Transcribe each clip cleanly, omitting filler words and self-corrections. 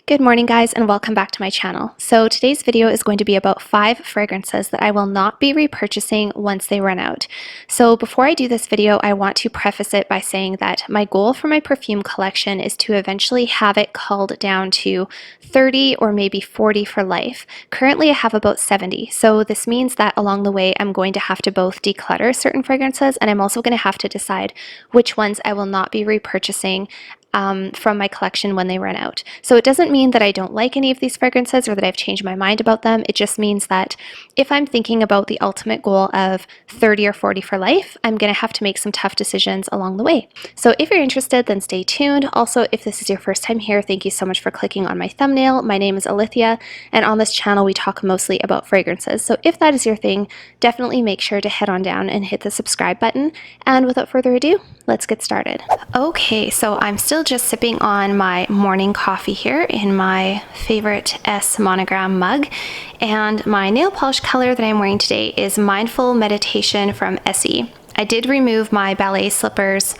Good morning guys, and welcome back to my channel. So today's video is going to be about 5 fragrances that I will not be repurchasing once they run out. So before I do this video, I want to preface it by saying that my goal for my perfume collection is to eventually have it culled down to 30 or maybe 40 for life. Currently I have about 70, so this means that along the way I'm going to have to both declutter certain fragrances, and I'm also going to have to decide which ones I will not be repurchasing from my collection when they run out. So it doesn't mean that I don't like any of these fragrances or that I've changed my mind about them. It just means that if I'm thinking about the ultimate goal of 30 or 40 for life, I'm going to have to make some tough decisions along the way. So if you're interested, then stay tuned. Also, if this is your first time here, thank you so much for clicking on my thumbnail. My name is Alithia, and on this channel we talk mostly about fragrances. So if that is your thing, definitely make sure to head on down and hit the subscribe button. And without further ado, let's get started. Okay, so I'm still just sipping on my morning coffee here in my favorite S monogram mug, and my nail polish color that I'm wearing today is Mindful Meditation from Estee. I did remove my ballet slippers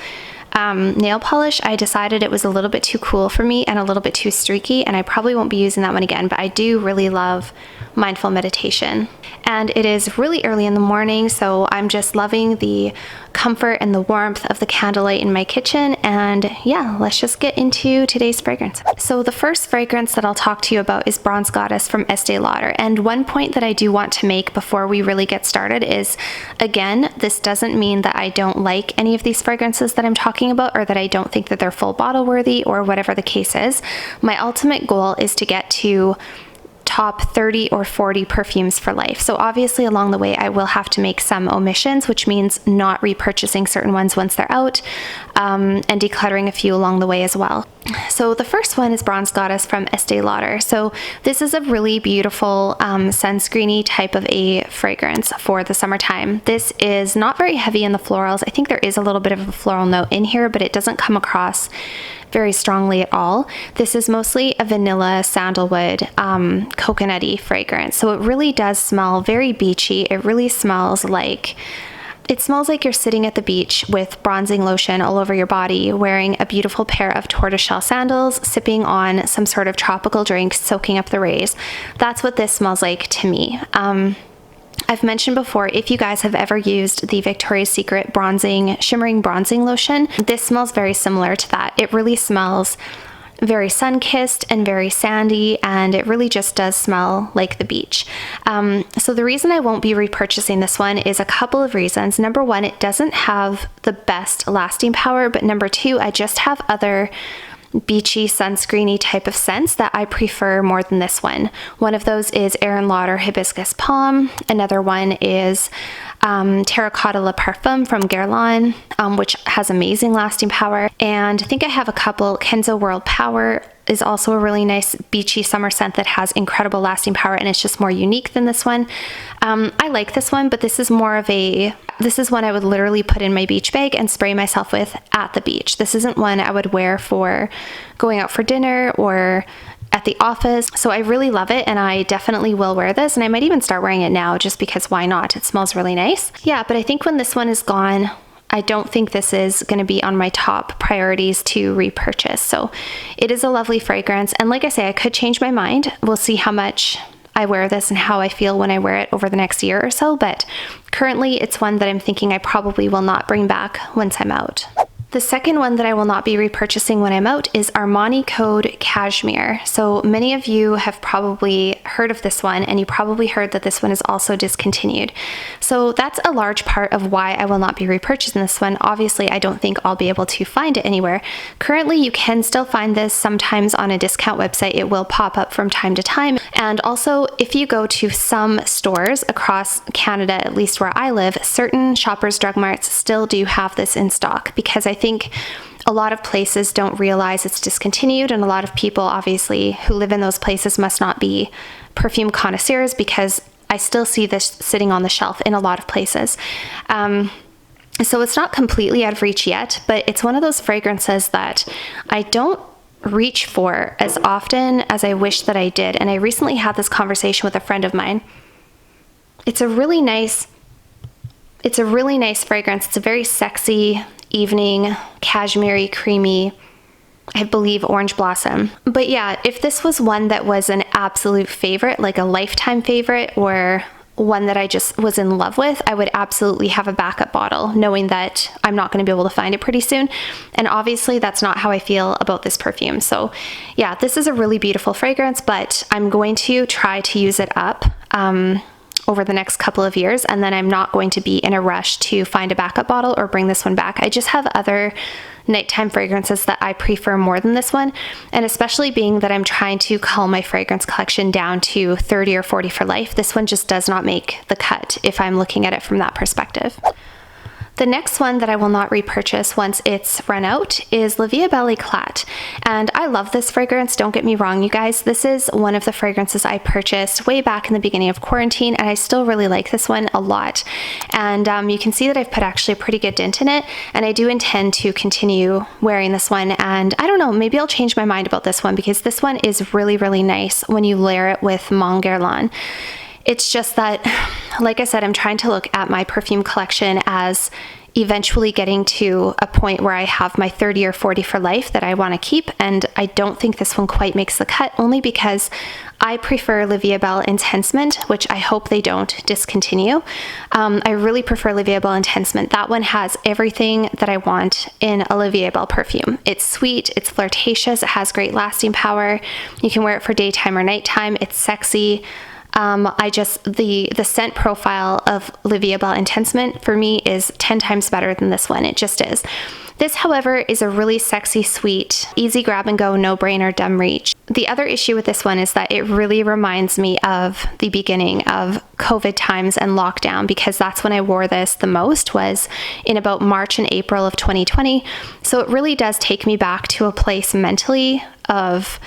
nail polish. I decided it was a little bit too cool for me and a little bit too streaky, and I probably won't be using that one again, but I do really love Mindful Meditation. And it is really early in the morning, so I'm just loving the comfort and the warmth of the candlelight in my kitchen. And yeah, let's just get into today's fragrance. So the first fragrance that I'll talk to you about is Bronze Goddess from Estee Lauder. And one point that I do want to make before we really get started is, again, this doesn't mean that I don't like any of these fragrances that I'm talking about, or that I don't think that they're full bottle worthy, or whatever the case is. My ultimate goal is to get to top 30 or 40 perfumes for life. So obviously along the way I will have to make some omissions, which means not repurchasing certain ones once they're out, and decluttering a few along the way as well. So the first one is Bronze Goddess from Estee Lauder. So this is a really beautiful sunscreeny type of a fragrance for the summertime. This is not very heavy in the florals. I think there is a little bit of a floral note in here, but it doesn't come across very strongly at all. This is mostly a vanilla, sandalwood, coconutty fragrance. So it really does smell very beachy. It really smells like you're sitting at the beach with bronzing lotion all over your body, wearing a beautiful pair of tortoiseshell sandals, sipping on some sort of tropical drink, soaking up the rays. That's what this smells like to me. I've mentioned before, if you guys have ever used the Victoria's Secret shimmering bronzing lotion, this smells very similar to that. It really smells very sun-kissed and very sandy, and it really just does smell like the beach. So the reason I won't be repurchasing this one is a couple of reasons. Number one, it doesn't have the best lasting power, but number two, I just have other beachy, sunscreeny type of scents that I prefer more than this one. One of those is Lauder Hibiscus Palm. Another one is Terracotta La Parfum from Guerlain, which has amazing lasting power. And I think I have a couple. Kenzo World Power is also a really nice beachy summer scent that has incredible lasting power, and it's just more unique than this one. I like this one, but this is one I would literally put in my beach bag and spray myself with at the beach. This isn't one I would wear for going out for dinner or at the office. So I really love it, and I definitely will wear this, and I might even start wearing it now just because why not? It smells really nice. Yeah, but I think when this one is gone, I don't think this is going to be on my top priorities to repurchase. So it is a lovely fragrance, and like I say, I could change my mind. We'll see how much I wear this and how I feel when I wear it over the next year or so, but currently it's one that I'm thinking I probably will not bring back once I'm out. The second one that I will not be repurchasing when I'm out is Armani Code Cashmere. So many of you have probably heard of this one, and you probably heard that this one is also discontinued. So that's a large part of why I will not be repurchasing this one. Obviously, I don't think I'll be able to find it anywhere. Currently, you can still find this sometimes on a discount website. It will pop up from time to time. And also, if you go to some stores across Canada, at least where I live, certain Shoppers Drug Marts still do have this in stock, because I think a lot of places don't realize it's discontinued, and a lot of people obviously who live in those places must not be perfume connoisseurs, because I still see this sitting on the shelf in a lot of places. So it's not completely out of reach yet, but it's one of those fragrances that I don't reach for as often as I wish that I did. And I recently had this conversation with a friend of mine. It's a really nice fragrance. It's a very sexy, evening, cashmere-y, creamy I believe Orange Blossom. But yeah, if this was one that was an absolute favorite, like a lifetime favorite, or one that I just was in love with, I would absolutely have a backup bottle, knowing that I'm not going to be able to find it pretty soon. And obviously that's not how I feel about this perfume. So yeah, this is a really beautiful fragrance, but I'm going to try to use it up over the next couple of years, and then I'm not going to be in a rush to find a backup bottle or bring this one back. I just have other nighttime fragrances that I prefer more than this one, and especially being that I'm trying to cull my fragrance collection down to 30 or 40 for life, this one just does not make the cut if I'm looking at it from that perspective. The next one that I will not repurchase once it's run out is La Vie Belle Eclat. And I love this fragrance, don't get me wrong, you guys. This is one of the fragrances I purchased way back in the beginning of quarantine, and I still really like this one a lot. And you can see that I've put actually a pretty good dent in it, and I do intend to continue wearing this one. And I don't know, maybe I'll change my mind about this one, because this one is really, really nice when you layer it with Mon Guerlain. It's just that, like I said, I'm trying to look at my perfume collection as eventually getting to a point where I have my 30 or 40 for life that I want to keep, and I don't think this one quite makes the cut, only because I prefer La Vie Belle Intense Mint, which I hope they don't discontinue. I really prefer La Vie Belle Intense Mint. That one has everything that I want in a La Vie Belle perfume. It's sweet, it's flirtatious, it has great lasting power. You can wear it for daytime or nighttime. It's sexy. The scent profile of La Vie Belle Intense Mint for me is 10 times better than this one. It just is. This, however, is a really sexy, sweet, easy grab and go, no-brainer, dumb reach. The other issue with this one is that it really reminds me of the beginning of COVID times and lockdown, because that's when I wore this the most, was in about March and April of 2020. So it really does take me back to a place mentally of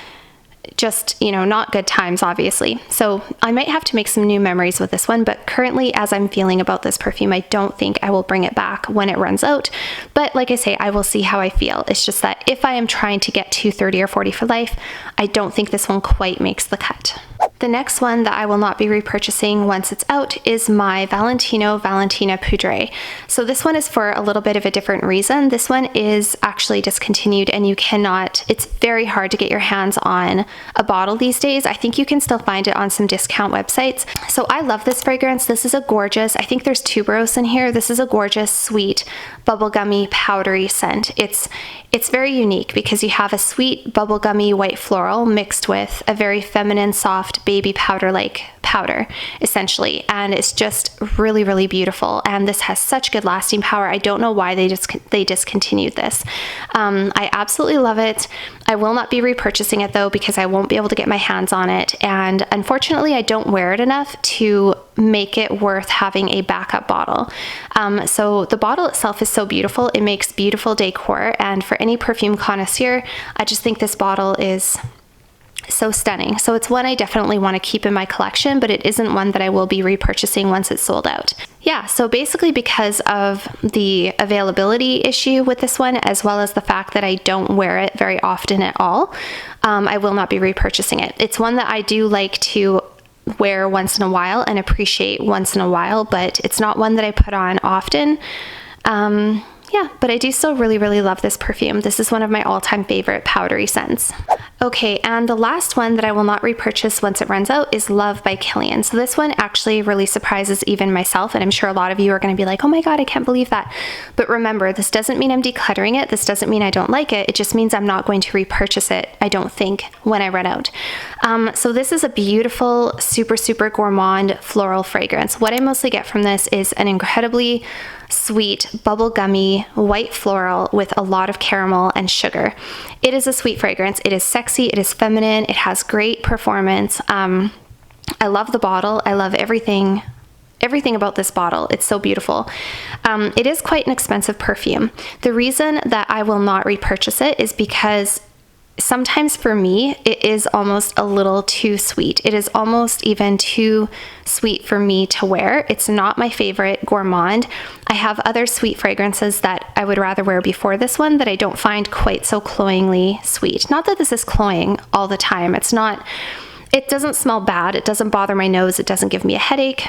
just, you know, not good times, obviously. So I might have to make some new memories with this one, but currently, as I'm feeling about this perfume, I don't think I will bring it back when it runs out. But like I say, I will see how I feel. It's just that if I am trying to get to 30 or 40 for life, I don't think this one quite makes the cut. The next one that I will not be repurchasing once it's out is my Valentino Valentina Poudre. So this one is for a little bit of a different reason. This one is actually discontinued, and it's very hard to get your hands on a bottle these days. I think you can still find it on some discount websites. So I love this fragrance. This is a gorgeous, I think there's tuberose in here. This is a gorgeous, sweet, bubblegummy, powdery scent. It's very unique because you have a sweet, bubblegummy white floral mixed with a very feminine, soft, baby powder-like powder, essentially. And it's just really, really beautiful. And this has such good lasting power. I don't know why they discontinued this. I absolutely love it. I will not be repurchasing it though, because I won't be able to get my hands on it. And unfortunately, I don't wear it enough to make it worth having a backup bottle. So the bottle itself is so beautiful. It makes beautiful decor. And for any perfume connoisseur, I just think this bottle is so stunning. So it's one I definitely want to keep in my collection, but it isn't one that I will be repurchasing once it's sold out. Yeah, so basically because of the availability issue with this one, as well as the fact that I don't wear it very often at all, I will not be repurchasing it. It's one that I do like to wear once in a while and appreciate once in a while, but it's not one that I put on often. Yeah, but I do still really, really love this perfume. This is one of my all-time favorite powdery scents. Okay, and the last one that I will not repurchase once it runs out is Love by Killian. So this one actually really surprises even myself, and I'm sure a lot of you are going to be like, oh my god, I can't believe that. But remember, this doesn't mean I'm decluttering it. This doesn't mean I don't like it. It just means I'm not going to repurchase it, I don't think, when I run out. So this is a beautiful, super, super gourmand floral fragrance. What I mostly get from this is an incredibly sweet, bubblegummy, white floral with a lot of caramel and sugar. It is a sweet fragrance. It is sexy. It is feminine. It has great performance. I love the bottle. I love everything about this bottle. It's so beautiful. It is quite an expensive perfume. The reason that I will not repurchase it is because sometimes for me, it is almost a little too sweet. It is almost even too sweet for me to wear. It's not my favorite gourmand. I have other sweet fragrances that I would rather wear before this one that I don't find quite so cloyingly sweet. Not that this is cloying all the time. It doesn't smell bad. It doesn't bother my nose. It doesn't give me a headache.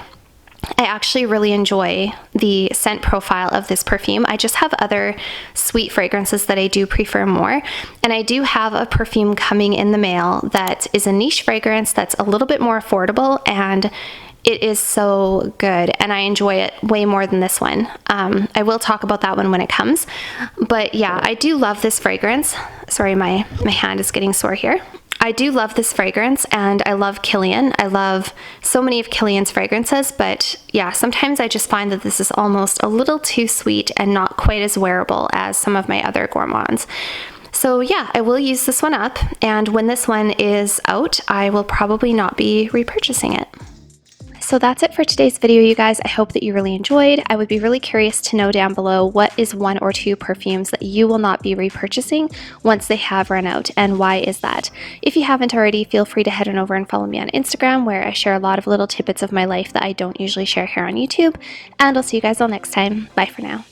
I actually really enjoy the scent profile of this perfume. I just have other sweet fragrances that I do prefer more. And I do have a perfume coming in the mail that is a niche fragrance that's a little bit more affordable, and it is so good, and I enjoy it way more than this one. I will talk about that one when it comes. But yeah, I do love this fragrance. Sorry, my hand is getting sore here. I do love this fragrance, and I love Killian. I love so many of Killian's fragrances, but yeah, sometimes I just find that this is almost a little too sweet and not quite as wearable as some of my other gourmands. So yeah, I will use this one up, and when this one is out, I will probably not be repurchasing it. So that's it for today's video, you guys. I hope that you really enjoyed. I would be really curious to know down below what is 1 or 2 perfumes that you will not be repurchasing once they have run out, and why is that? If you haven't already, feel free to head on over and follow me on Instagram, where I share a lot of little tidbits of my life that I don't usually share here on YouTube. And I'll see you guys all next time. Bye for now.